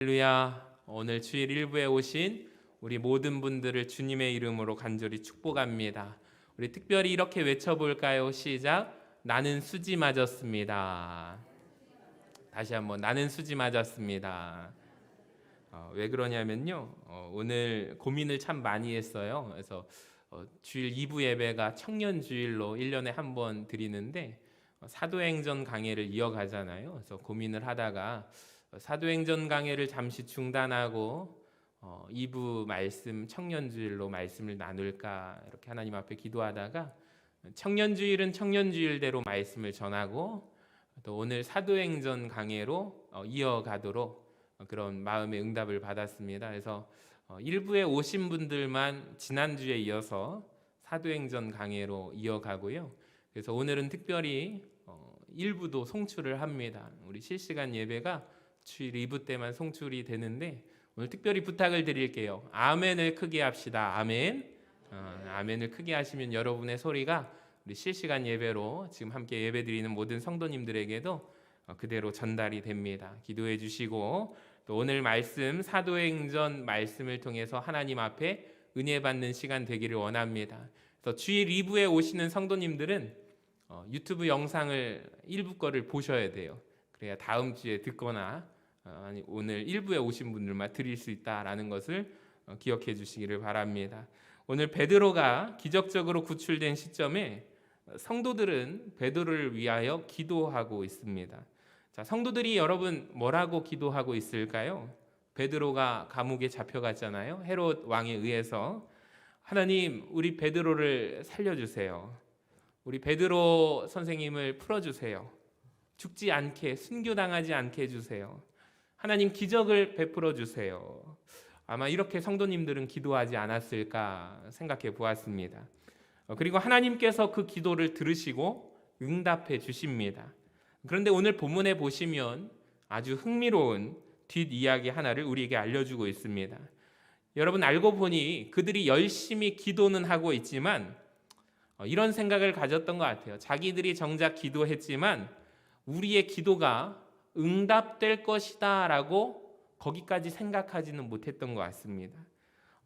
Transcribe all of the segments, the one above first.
할렐루야. 오늘 주일 일부에 오신 우리 모든 분들을 주님의 이름으로 간절히 축복합니다. 우리 특별히 이렇게 외쳐볼까요? 시작. 나는 수지 맞았습니다. 다시 한번 나는 수지 맞았습니다. 왜 그러냐면요, 오늘 고민을 참 많이 했어요. 그래서 주일 2부 예배가 청년주일로 1년에 한 번 드리는데 사도행전 강해를 이어가잖아요. 그래서 고민을 하다가 사도행전 강해를 잠시 중단하고 2부 말씀 청년주일로 말씀을 나눌까 이렇게 하나님 앞에 기도하다가 청년주일은 청년주일대로 말씀을 전하고 또 오늘 사도행전 강해로 이어가도록 그런 마음의 응답을 받았습니다. 그래서 1부에 오신 분들만 지난주에 이어서 사도행전 강해로 이어가고요. 그래서 오늘은 특별히 1부도 송출을 합니다. 우리 실시간 예배가 주일 2부 때만 송출이 되는데 오늘 특별히 부탁을 드릴게요. 아멘을 크게 합시다. 아멘. 아멘을 크게 하시면 여러분의 소리가 우리 실시간 예배로 지금 함께 예배드리는 모든 성도님들에게도 그대로 전달이 됩니다. 기도해 주시고 또 오늘 말씀 사도행전 말씀을 통해서 하나님 앞에 은혜 받는 시간 되기를 원합니다. 그래서 주일 2부에 오시는 성도님들은 유튜브 영상을 1부 거를 보셔야 돼요. 그래야 다음 주에 듣거나 아니 오늘 1부에 오신 분들만 드릴 수 있다라는 것을 기억해 주시기를 바랍니다. 오늘 베드로가 기적적으로 구출된 시점에 성도들은 베드로를 위하여 기도하고 있습니다. 자, 성도들이 여러분 뭐라고 기도하고 있을까요? 베드로가 감옥에 잡혀갔잖아요. 헤롯 왕에 의해서. 하나님, 우리 베드로를 살려주세요. 우리 베드로 선생님을 풀어주세요. 죽지 않게, 순교당하지 않게 해주세요. 하나님, 기적을 베풀어 주세요. 아마 이렇게 성도님들은 기도하지 않았을까 생각해 보았습니다. 그리고 하나님께서 그 기도를 들으시고 응답해 주십니다. 그런데 오늘 본문에 보시면 아주 흥미로운 뒷이야기 하나를 우리에게 알려주고 있습니다. 여러분, 알고 보니 그들이 열심히 기도는 하고 있지만 이런 생각을 가졌던 것 같아요. 자기들이 정작 기도했지만 우리의 기도가 응답될 것이다 라고 거기까지 생각하지는 못했던 것 같습니다.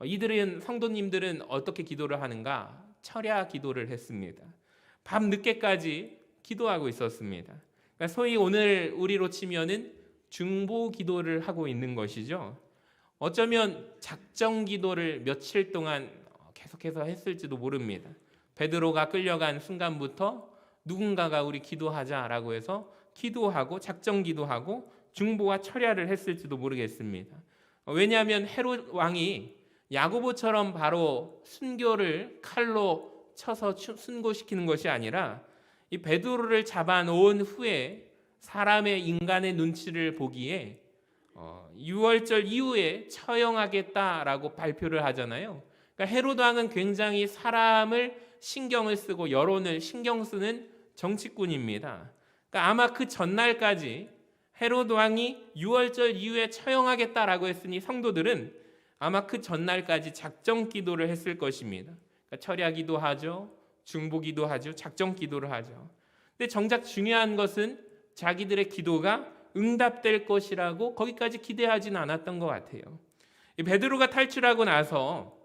이들은 성도님들은 어떻게 기도를 하는가? 철야 기도를 했습니다. 밤 늦게까지 기도하고 있었습니다. 그러니까 소위 오늘 우리로 치면은 중보 기도를 하고 있는 것이죠. 어쩌면 작정 기도를 며칠 동안 계속해서 했을지도 모릅니다. 베드로가 끌려간 순간부터 누군가가 우리 기도하자라고 해서 기도하고 작정 기도하고 중보와 철야를 했을지도 모르겠습니다. 왜냐하면 헤롯 왕이 야고보처럼 바로 순교를 칼로 쳐서 순고시키는 것이 아니라 이 베드로를 잡아놓은 후에 사람의 인간의 눈치를 보기에 6월절 이후에 처형하겠다라고 발표를 하잖아요. 그러니까 헤롯 왕은 굉장히 사람을 신경을 쓰고 여론을 신경 쓰는 정치꾼입니다. 그러니까 아마 그 전날까지 헤롯 왕이 6월절 이후에 처형하겠다라고 했으니 성도들은 아마 그 전날까지 작정 기도를 했을 것입니다. 그러니까 철야 기도하죠. 중보 기도하죠. 작정 기도를 하죠. 근데 정작 중요한 것은 자기들의 기도가 응답될 것이라고 거기까지 기대하지는 않았던 것 같아요. 베드로가 탈출하고 나서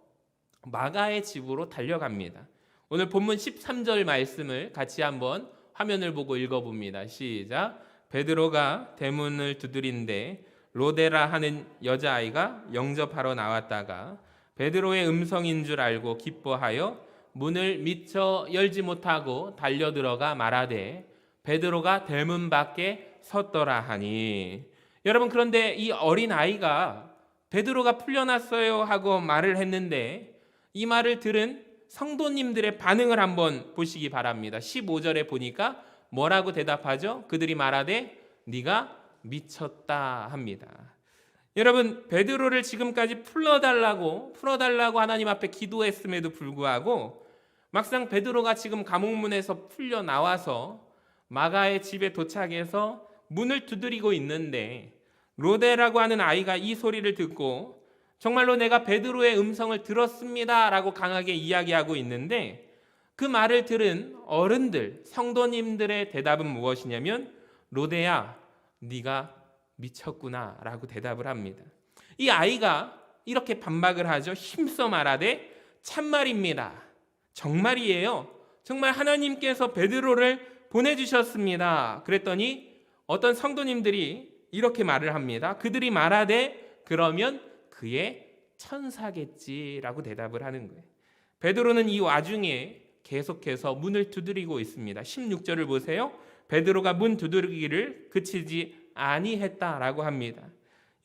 마가의 집으로 달려갑니다. 오늘 본문 13절 말씀을 같이 한번 화면을 보고 읽어봅니다. 시작. 베드로가 대문을 두드린데 로데라 하는 여자아이가 영접하러 나왔다가 베드로의 음성인 줄 알고 기뻐하여 문을 미처 열지 못하고 달려들어가 말하되 베드로가 대문 밖에 섰더라 하니. 여러분, 그런데 이 어린아이가 베드로가 풀려났어요 하고 말을 했는데 이 말을 들은 성도님들의 반응을 한번 보시기 바랍니다. 15절에 보니까 뭐라고 대답하죠? 그들이 말하되 네가 미쳤다 합니다. 여러분, 베드로를 지금까지 풀어달라고 하나님 앞에 기도했음에도 불구하고 막상 베드로가 지금 감옥문에서 풀려 나와서 마가의 집에 도착해서 문을 두드리고 있는데 로데라고 하는 아이가 이 소리를 듣고 정말로 내가 베드로의 음성을 들었습니다 라고 강하게 이야기하고 있는데 그 말을 들은 어른들, 성도님들의 대답은 무엇이냐면 로데야, 네가 미쳤구나라고 대답을 합니다. 이 아이가 이렇게 반박을 하죠. 힘써 말하되 참말입니다. 정말이에요. 정말 하나님께서 베드로를 보내주셨습니다. 그랬더니 어떤 성도님들이 이렇게 말을 합니다. 그들이 말하되 그러면 그의 천사겠지라고 대답을 하는 거예요. 베드로는 이 와중에 계속해서 문을 두드리고 있습니다. 16절을 보세요. 베드로가 문 두드리기를 그치지 아니했다라고 합니다.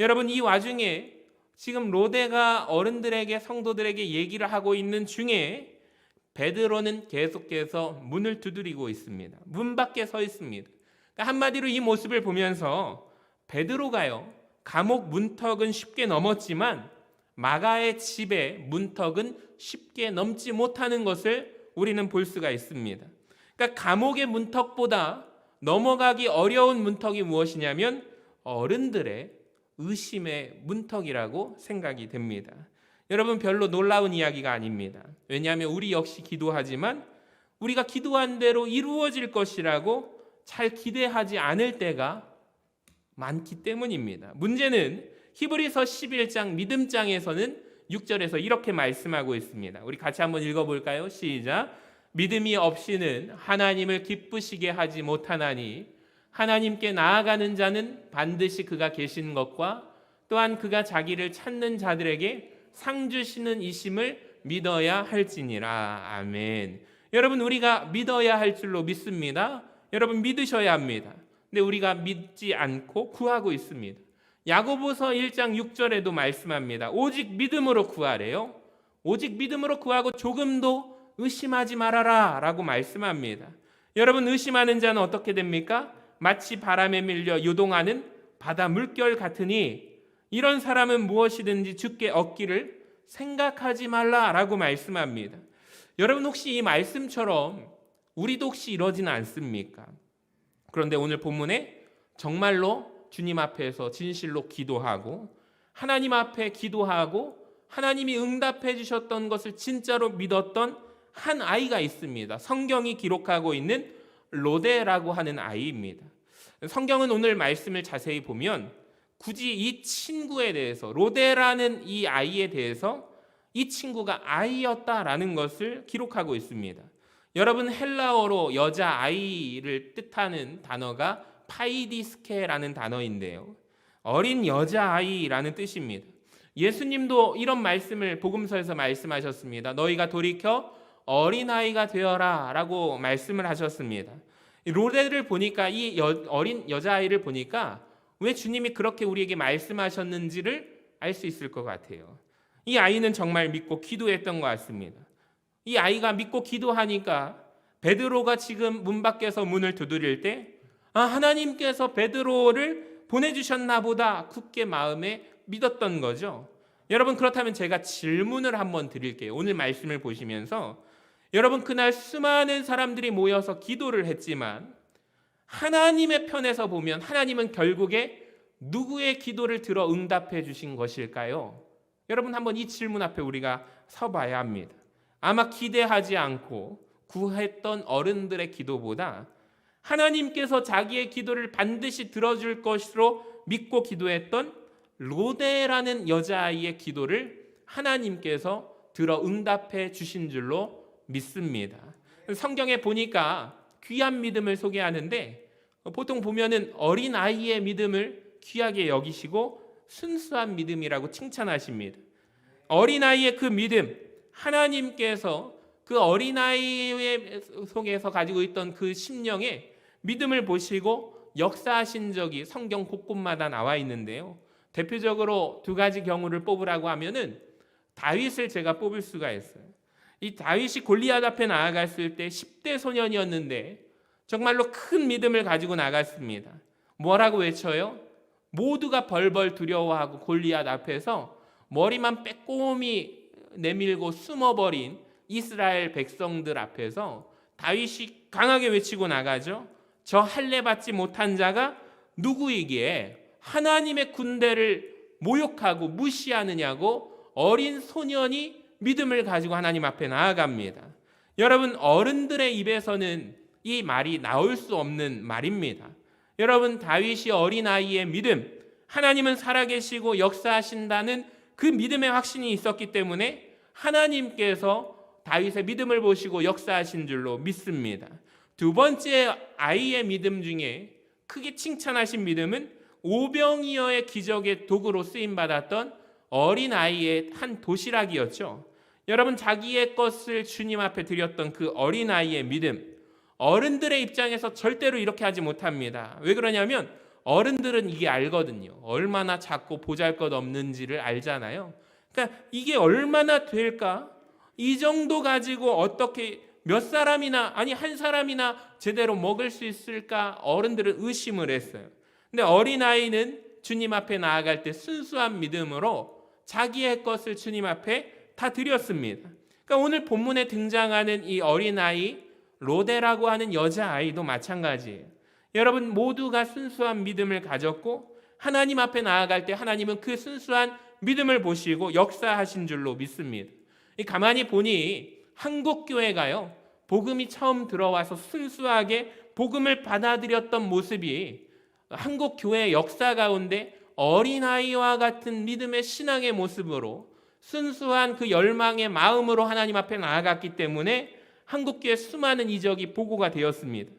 여러분, 이 와중에 지금 로데가 어른들에게, 성도들에게 얘기를 하고 있는 중에 베드로는 계속해서 문을 두드리고 있습니다. 문 밖에 서 있습니다. 그러니까 한마디로 이 모습을 보면서 베드로가요, 감옥 문턱은 쉽게 넘었지만 마가의 집의 문턱은 쉽게 넘지 못하는 것을 우리는 볼 수가 있습니다. 그러니까 감옥의 문턱보다 넘어가기 어려운 문턱이 무엇이냐면 어른들의 의심의 문턱이라고 생각이 됩니다. 여러분, 별로 놀라운 이야기가 아닙니다. 왜냐하면 우리 역시 기도하지만 우리가 기도한 대로 이루어질 것이라고 잘 기대하지 않을 때가 많기 때문입니다. 문제는 히브리서 11장 믿음장에서는 6절에서 이렇게 말씀하고 있습니다. 우리 같이 한번 읽어볼까요? 시작. 믿음이 없이는 하나님을 기쁘시게 하지 못하나니 하나님께 나아가는 자는 반드시 그가 계신 것과 또한 그가 자기를 찾는 자들에게 상 주시는 이심을 믿어야 할지니라. 아멘. 여러분, 우리가 믿어야 할 줄로 믿습니다. 여러분, 믿으셔야 합니다. 근데 우리가 믿지 않고 구하고 있습니다. 야고보서 1장 6절에도 말씀합니다. 오직 믿음으로 구하래요. 오직 믿음으로 구하고 조금도 의심하지 말아라 라고 말씀합니다. 여러분, 의심하는 자는 어떻게 됩니까? 마치 바람에 밀려 요동하는 바다 물결 같으니 이런 사람은 무엇이든지 주께 얻기를 생각하지 말라라고 말씀합니다. 여러분, 혹시 이 말씀처럼 우리도 혹시 이러지는 않습니까? 그런데 오늘 본문에 정말로 주님 앞에서 진실로 기도하고 하나님 앞에 기도하고 하나님이 응답해 주셨던 것을 진짜로 믿었던 한 아이가 있습니다. 성경이 기록하고 있는 로데라고 하는 아이입니다. 성경은 오늘 말씀을 자세히 보면 굳이 이 친구에 대해서, 로데라는 이 아이에 대해서 이 친구가 아이였다라는 것을 기록하고 있습니다. 여러분, 헬라어로 여자아이를 뜻하는 단어가 파이디스케라는 단어인데요, 어린 여자아이라는 뜻입니다. 예수님도 이런 말씀을 복음서에서 말씀하셨습니다. 너희가 돌이켜 어린아이가 되어라 라고 말씀을 하셨습니다. 로데를 보니까, 이 어린 여자아이를 보니까 왜 주님이 그렇게 우리에게 말씀하셨는지를 알 수 있을 것 같아요. 이 아이는 정말 믿고 기도했던 것 같습니다. 이 아이가 믿고 기도하니까 베드로가 지금 문 밖에서 문을 두드릴 때 하나님께서 베드로를 보내주셨나 보다 굳게 마음에 믿었던 거죠. 여러분, 그렇다면 제가 질문을 한번 드릴게요. 오늘 말씀을 보시면서 여러분, 그날 수많은 사람들이 모여서 기도를 했지만 하나님의 편에서 보면 하나님은 결국에 누구의 기도를 들어 응답해 주신 것일까요? 여러분, 한번 이 질문 앞에 우리가 서봐야 합니다. 아마 기대하지 않고 구했던 어른들의 기도보다 하나님께서 자기의 기도를 반드시 들어줄 것으로 믿고 기도했던 로데라는 여자아이의 기도를 하나님께서 들어 응답해 주신 줄로 믿습니다. 성경에 보니까 귀한 믿음을 소개하는데 보통 보면은 어린아이의 믿음을 귀하게 여기시고 순수한 믿음이라고 칭찬하십니다. 어린아이의 그 믿음, 하나님께서 그 어린아이의 속에서 가지고 있던 그 심령에 믿음을 보시고 역사하신 적이 성경 곳곳마다 나와 있는데요, 대표적으로 두 가지 경우를 뽑으라고 하면은 다윗을 제가 뽑을 수가 있어요. 이 다윗이 골리앗 앞에 나아갔을 때 10대 소년이었는데 정말로 큰 믿음을 가지고 나갔습니다. 뭐라고 외쳐요? 모두가 벌벌 두려워하고 골리앗 앞에서 머리만 빼꼼히 내밀고 숨어버린 이스라엘 백성들 앞에서 다윗이 강하게 외치고 나가죠. 저 할례 받지 못한 자가 누구이기에 하나님의 군대를 모욕하고 무시하느냐고 어린 소년이 믿음을 가지고 하나님 앞에 나아갑니다. 여러분, 어른들의 입에서는 이 말이 나올 수 없는 말입니다. 여러분, 다윗이 어린아이의 믿음, 하나님은 살아계시고 역사하신다는 그 믿음의 확신이 있었기 때문에 하나님께서 다윗의 믿음을 보시고 역사하신 줄로 믿습니다. 두 번째 아이의 믿음 중에 크게 칭찬하신 믿음은 오병이어의 기적의 도구로 쓰임받았던 어린아이의 한 도시락이었죠. 여러분, 자기의 것을 주님 앞에 드렸던 그 어린아이의 믿음, 어른들의 입장에서 절대로 이렇게 하지 못합니다. 왜 그러냐면 어른들은 이게 알거든요. 얼마나 작고 보잘것없는지를 알잖아요. 그러니까 이게 얼마나 될까? 이 정도 가지고 어떻게 몇 사람이나, 아니 한 사람이나 제대로 먹을 수 있을까? 어른들은 의심을 했어요. 근데 어린아이는 주님 앞에 나아갈 때 순수한 믿음으로 자기의 것을 주님 앞에 다 드렸습니다. 그러니까 오늘 본문에 등장하는 이 어린아이 로데라고 하는 여자아이도 마찬가지예요. 여러분, 모두가 순수한 믿음을 가졌고 하나님 앞에 나아갈 때 하나님은 그 순수한 믿음을 보시고 역사하신 줄로 믿습니다. 가만히 보니 한국 교회가요, 복음이 처음 들어와서 순수하게 복음을 받아들였던 모습이 한국 교회의 역사 가운데 어린아이와 같은 믿음의 신앙의 모습으로 순수한 그 열망의 마음으로 하나님 앞에 나아갔기 때문에 한국교회 수많은 이적이 보고가 되었습니다.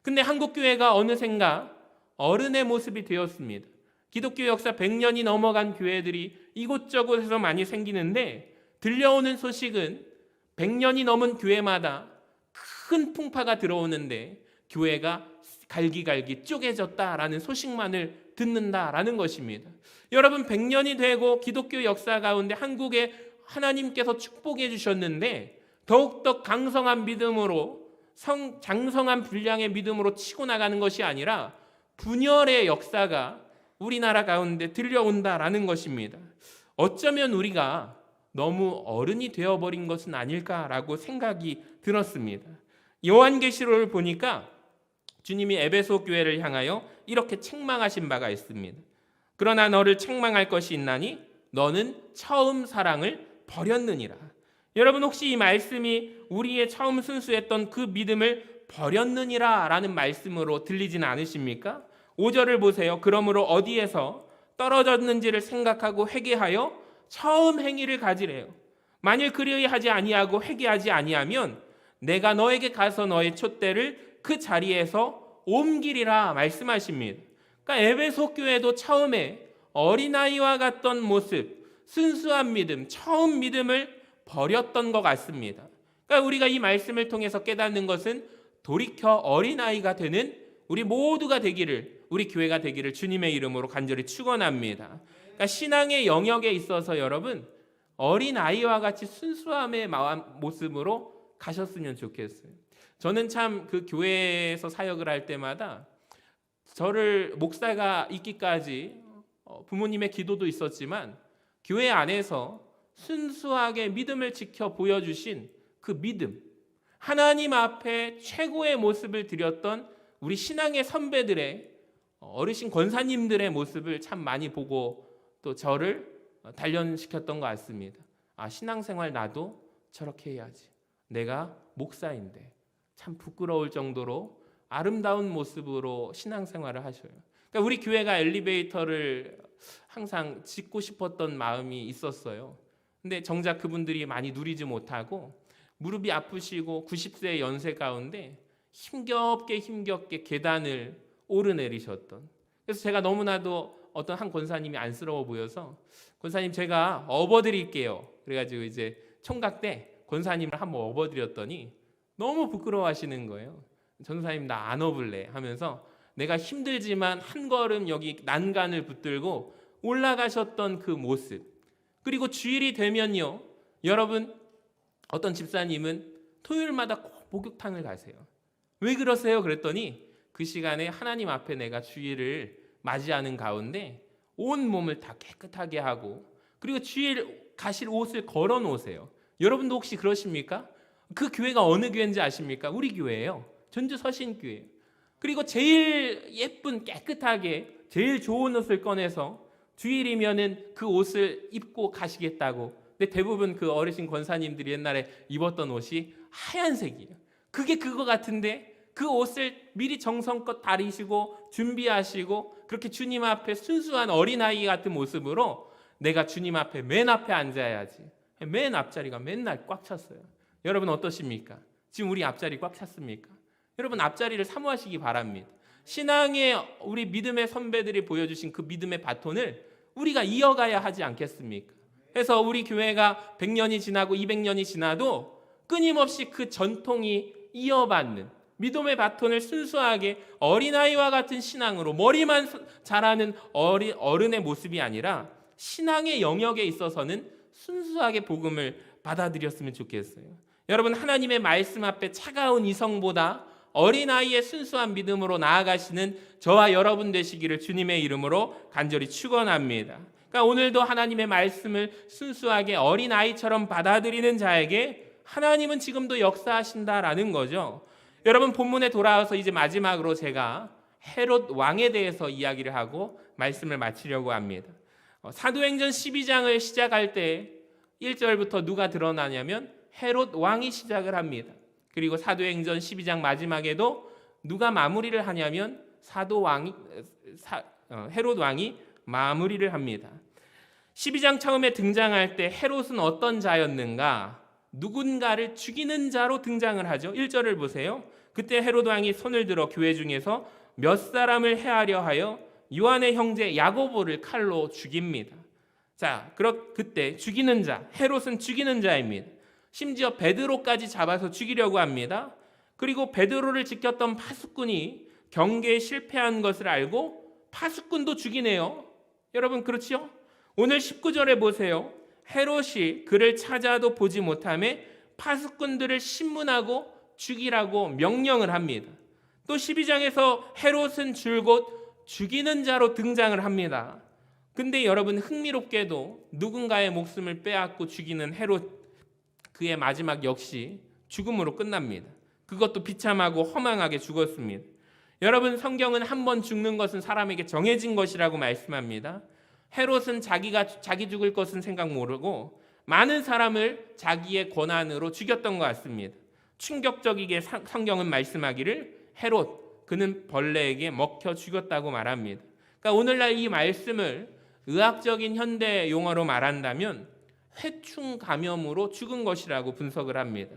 근데 한국교회가 어느샌가 어른의 모습이 되었습니다. 기독교 역사 100년이 넘어간 교회들이 이곳저곳에서 많이 생기는데 들려오는 소식은 100년이 넘은 교회마다 큰 풍파가 들어오는데 교회가 갈기갈기 쪼개졌다라는 소식만을 듣는다라는 것입니다. 여러분, 100년이 되고 기독교 역사 가운데 한국에 하나님께서 축복해 주셨는데 더욱더 강성한 믿음으로 장성한 분량의 믿음으로 치고 나가는 것이 아니라 분열의 역사가 우리나라 가운데 들려온다라는 것입니다. 어쩌면 우리가 너무 어른이 되어버린 것은 아닐까라고 생각이 들었습니다. 요한계시록을 보니까 주님이 에베소 교회를 향하여 이렇게 책망하신 바가 있습니다. 그러나 너를 책망할 것이 있나니 너는 처음 사랑을 버렸느니라. 여러분, 혹시 이 말씀이 우리의 처음 순수했던 그 믿음을 버렸느니라 라는 말씀으로 들리지는 않으십니까? 5절을 보세요. 그러므로 어디에서 떨어졌는지를 생각하고 회개하여 처음 행위를 가지래요. 만일 그리하지 아니하고 회개하지 아니하면 내가 너에게 가서 너의 촛대를 그 자리에서 옮기리라 말씀하십니다. 그러니까 에베소 교회도 처음에 어린아이와 같던 모습, 순수한 믿음, 처음 믿음을 버렸던 것 같습니다. 그러니까 우리가 이 말씀을 통해서 깨닫는 것은 돌이켜 어린아이가 되는 우리 모두가 되기를, 우리 교회가 되기를 주님의 이름으로 간절히 축원합니다. 그러니까 신앙의 영역에 있어서 여러분, 어린아이와 같이 순수함의 모습으로 가셨으면 좋겠어요. 저는 참 그 교회에서 사역을 할 때마다 저를 목사가 있기까지 부모님의 기도도 있었지만 교회 안에서 순수하게 믿음을 지켜 보여주신 그 믿음, 하나님 앞에 최고의 모습을 드렸던 우리 신앙의 선배들의 어르신 권사님들의 모습을 참 많이 보고 또 저를 단련시켰던 것 같습니다. 아, 신앙생활 나도 저렇게 해야지. 내가 목사인데. 참 부끄러울 정도로 아름다운 모습으로 신앙생활을 하셔요. 그러니까 우리 교회가 엘리베이터를 항상 짓고 싶었던 마음이 있었어요. 근데 정작 그분들이 많이 누리지 못하고 무릎이 아프시고 90세의 연세 가운데 힘겹게 계단을 오르내리셨던. 그래서 제가 너무나도 어떤 한 권사님이 안쓰러워 보여서 권사님 제가 업어드릴게요. 그래가지고 이제 총각 때 권사님을 한번 업어드렸더니 너무 부끄러워하시는 거예요. 전사님 나 안 업을래 하면서 내가 힘들지만 한 걸음 여기 난간을 붙들고 올라가셨던 그 모습. 그리고 주일이 되면요, 여러분, 어떤 집사님은 토요일마다 꼭 목욕탕을 가세요. 왜 그러세요? 그랬더니 그 시간에 하나님 앞에 내가 주일을 맞이하는 가운데 온 몸을 다 깨끗하게 하고 그리고 주일 가실 옷을 걸어 놓으세요. 여러분도 혹시 그러십니까? 그 교회가 어느 교회인지 아십니까? 우리 교회예요. 전주 서신교회. 그리고 제일 예쁜 깨끗하게 제일 좋은 옷을 꺼내서 주일이면은 그 옷을 입고 가시겠다고. 근데 대부분 그 어르신 권사님들이 옛날에 입었던 옷이 하얀색이에요. 그게 그거 같은데 그 옷을 미리 정성껏 다리시고 준비하시고 그렇게 주님 앞에 순수한 어린아이 같은 모습으로 내가 주님 앞에 맨 앞에 앉아야지. 맨 앞자리가 맨날 꽉 찼어요. 여러분 어떠십니까? 지금 우리 앞자리 꽉 찼습니까? 여러분 앞자리를 사모하시기 바랍니다. 신앙의 우리 믿음의 선배들이 보여주신 그 믿음의 바톤을 우리가 이어가야 하지 않겠습니까? 그래서 우리 교회가 100년이 지나고 200년이 지나도 끊임없이 그 전통이 이어받는 믿음의 바톤을 순수하게 어린아이와 같은 신앙으로 머리만 자라는 어른의 모습이 아니라 신앙의 영역에 있어서는 순수하게 복음을 받아들였으면 좋겠어요. 여러분 하나님의 말씀 앞에 차가운 이성보다 어린아이의 순수한 믿음으로 나아가시는 저와 여러분 되시기를 주님의 이름으로 간절히 축원합니다. 그러니까 오늘도 하나님의 말씀을 순수하게 어린아이처럼 받아들이는 자에게 하나님은 지금도 역사하신다라는 거죠. 여러분 본문에 돌아와서 이제 마지막으로 제가 헤롯 왕에 대해서 이야기를 하고 말씀을 마치려고 합니다. 사도행전 12장을 시작할 때 1절부터 누가 드러나냐면 헤롯 왕이 시작을 합니다. 그리고 사도행전 12장 마지막에도 누가 마무리를 하냐면 헤롯 왕이 마무리를 합니다. 12장 처음에 등장할 때 헤롯은 어떤 자였는가? 누군가를 죽이는 자로 등장을 하죠. 1절을 보세요. 그때 헤롯 왕이 손을 들어 교회 중에서 몇 사람을 해하려 하여 요한의 형제 야고보를 칼로 죽입니다. 자, 그때 죽이는 자, 헤롯은 죽이는 자입니다. 심지어 베드로까지 잡아서 죽이려고 합니다. 그리고 베드로를 지켰던 파수꾼이 경계에 실패한 것을 알고 파수꾼도 죽이네요. 여러분 그렇죠? 오늘 19절에 보세요. 헤롯이 그를 찾아도 보지 못하매 파수꾼들을 신문하고 죽이라고 명령을 합니다. 또 12장에서 헤롯은 줄곧 죽이는 자로 등장을 합니다. 근데 여러분 흥미롭게도 누군가의 목숨을 빼앗고 죽이는 헤롯, 그의 마지막 역시 죽음으로 끝납니다. 그것도 비참하고 허망하게 죽었습니다. 여러분 성경은 한 번 죽는 것은 사람에게 정해진 것이라고 말씀합니다. 헤롯은 자기 죽을 것은 생각 모르고 많은 사람을 자기의 권한으로 죽였던 것 같습니다. 충격적이게 성경은 말씀하기를 헤롯 그는 벌레에게 먹혀 죽였다고 말합니다. 그러니까 오늘날 이 말씀을 의학적인 현대 용어로 말한다면 회충 감염으로 죽은 것이라고 분석을 합니다.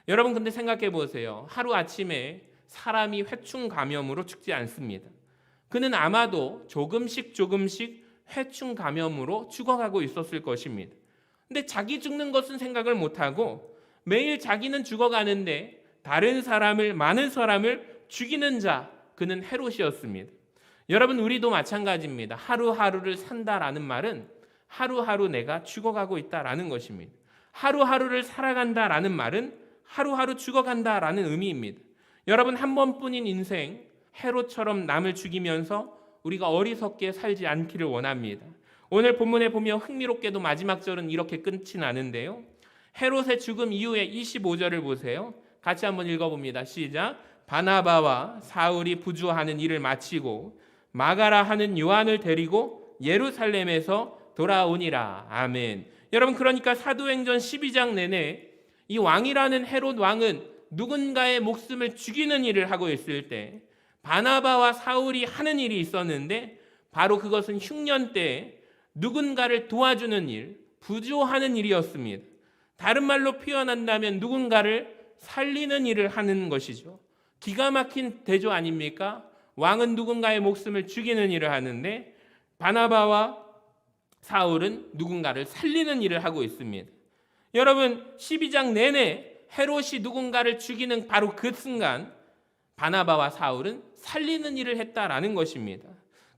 여러분 근데 생각해 보세요. 하루아침에 사람이 회충 감염으로 죽지 않습니다. 그는 아마도 조금씩 회충 감염으로 죽어가고 있었을 것입니다. 근데 자기 죽는 것은 생각을 못하고 매일 자기는 죽어가는데 많은 사람을 죽이는 자, 그는 헤롯이었습니다. 여러분 우리도 마찬가지입니다. 하루하루를 산다라는 말은 하루하루 내가 죽어가고 있다라는 것입니다. 하루하루를 살아간다라는 말은 하루하루 죽어간다라는 의미입니다. 여러분 한 번뿐인 인생 헤롯처럼 남을 죽이면서 우리가 어리석게 살지 않기를 원합니다. 오늘 본문에 보면 흥미롭게도 마지막 절은 이렇게 끝이 나는데요. 헤롯의 죽음 이후에 25절을 보세요. 같이 한번 읽어봅니다. 시작. 바나바와 사울이 부주하는 일을 마치고 마가라 하는 요한을 데리고 예루살렘에서 돌아오니라. 아멘. 여러분 그러니까 사도행전 12장 내내 이 왕이라는 헤롯 왕은 누군가의 목숨을 죽이는 일을 하고 있을 때 바나바와 사울이 하는 일이 있었는데 바로 그것은 흉년 때 누군가를 도와주는 일, 부조하는 일이었습니다. 다른 말로 표현한다면 누군가를 살리는 일을 하는 것이죠. 기가 막힌 대조 아닙니까? 왕은 누군가의 목숨을 죽이는 일을 하는데 바나바와 사울은 누군가를 살리는 일을 하고 있습니다. 여러분 12장 내내 헤롯이 누군가를 죽이는 바로 그 순간 바나바와 사울은 살리는 일을 했다라는 것입니다.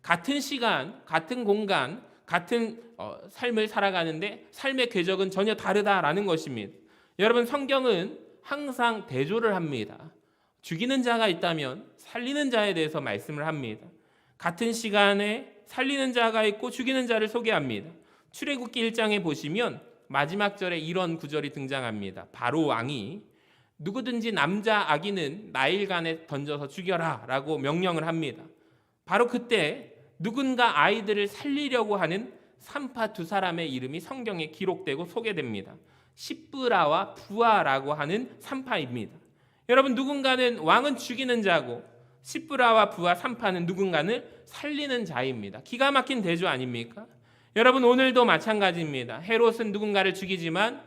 같은 시간, 같은 공간, 같은 삶을 살아가는데 삶의 궤적은 전혀 다르다라는 것입니다. 여러분 성경은 항상 대조를 합니다. 죽이는 자가 있다면 살리는 자에 대해서 말씀을 합니다. 같은 시간에 살리는 자가 있고 죽이는 자를 소개합니다. 출애굽기 1장에 보시면 마지막 절에 이런 구절이 등장합니다. 바로 왕이 누구든지 남자 아기는 나일간에 던져서 죽여라 라고 명령을 합니다. 바로 그때 누군가 아이들을 살리려고 하는 산파 두 사람의 이름이 성경에 기록되고 소개됩니다. 십브라와 부아라고 하는 산파입니다. 여러분 누군가는 왕은 죽이는 자고 시브라와 부와 산파는 누군가를 살리는 자입니다. 기가 막힌 대조 아닙니까? 여러분, 오늘도 마찬가지입니다. 헤롯은 누군가를 죽이지만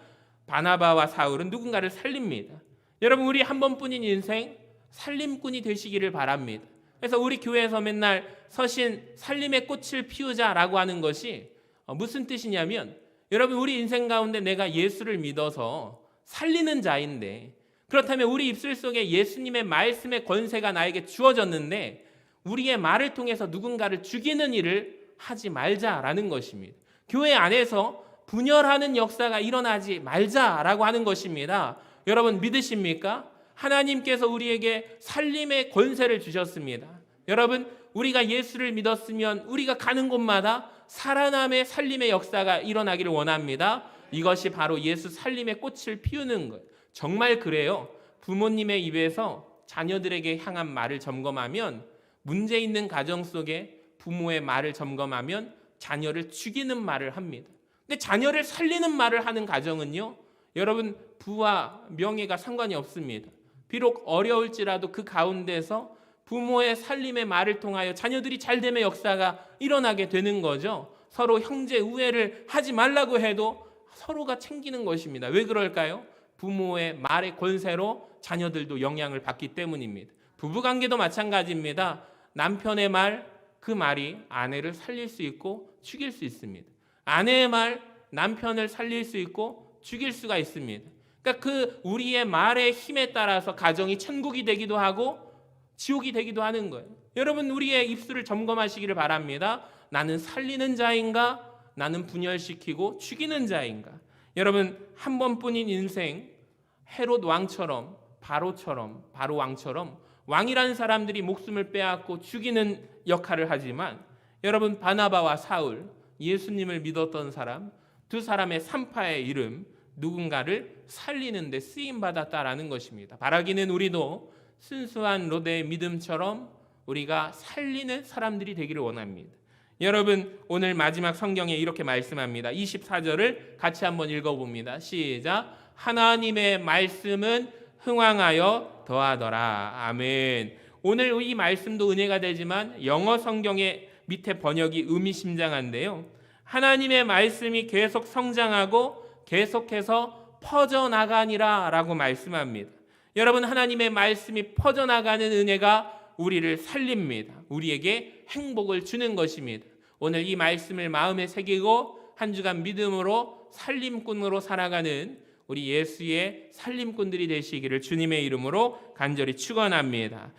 바나바와 사울은 누군가를 살립니다. 여러분, 우리 한 번뿐인 인생 살림꾼이 되시기를 바랍니다. 그래서 우리 교회에서 맨날 서신 살림의 꽃을 피우자라고 하는 것이 무슨 뜻이냐면, 여러분, 우리 인생 가운데 내가 예수를 믿어서 살리는 자인데, 그렇다면 우리 입술 속에 예수님의 말씀의 권세가 나에게 주어졌는데 우리의 말을 통해서 누군가를 죽이는 일을 하지 말자라는 것입니다. 교회 안에서 분열하는 역사가 일어나지 말자라고 하는 것입니다. 여러분, 믿으십니까? 하나님께서 우리에게 살림의 권세를 주셨습니다. 여러분, 우리가 예수를 믿었으면 우리가 가는 곳마다 살아남의 살림의 역사가 일어나기를 원합니다. 이것이 바로 예수 살림의 꽃을 피우는 것. 정말 그래요. 부모님의 입에서 자녀들에게 향한 말을 점검하면, 문제 있는 가정 속에 부모의 말을 점검하면 자녀를 죽이는 말을 합니다. 근데 자녀를 살리는 말을 하는 가정은요, 여러분, 부와 명예가 상관이 없습니다. 비록 어려울지라도 그 가운데서 부모의 살림의 말을 통하여 자녀들이 잘됨의 역사가 일어나게 되는 거죠. 서로 형제 우애를 하지 말라고 해도 서로가 챙기는 것입니다. 왜 그럴까요? 부모의 말의 권세로 자녀들도 영향을 받기 때문입니다. 부부관계도 마찬가지입니다. 남편의 말, 그 말이 아내를 살릴 수 있고 죽일 수 있습니다. 아내의 말, 남편을 살릴 수 있고 죽일 수가 있습니다. 그러니까 그 우리의 말의 힘에 따라서 가정이 천국이 되기도 하고 지옥이 되기도 하는 거예요. 여러분, 우리의 입술을 점검하시기를 바랍니다. 나는 살리는 자인가? 나는 분열시키고 죽이는 자인가? 여러분, 한 번뿐인 인생, 헤롯 왕처럼, 바로 왕처럼 왕이라는 사람들이 목숨을 빼앗고 죽이는 역할을 하지만, 여러분, 바나바와 사울, 예수님을 믿었던 사람, 두 사람의 산파의 이름, 누군가를 살리는 데 쓰임받았다라는 것입니다. 바라기는 우리도 순수한 롯의 믿음처럼 우리가 살리는 사람들이 되기를 원합니다. 여러분, 오늘 마지막 성경에 이렇게 말씀합니다. 24절을 같이 한번 읽어봅니다. 시작. 하나님의 말씀은 흥왕하여 더하더라. 아멘. 오늘 이 말씀도 은혜가 되지만 영어 성경의 밑에 번역이 의미심장한데요. 하나님의 말씀이 계속 성장하고 계속해서 퍼져나가니라 라고 말씀합니다. 여러분, 하나님의 말씀이 퍼져나가는 은혜가 우리를 살립니다. 우리에게 행복을 주는 것입니다. 오늘 이 말씀을 마음에 새기고 한 주간 믿음으로 살림꾼으로 살아가는 우리 예수의 살림꾼들이 되시기를 주님의 이름으로 간절히 축원합니다.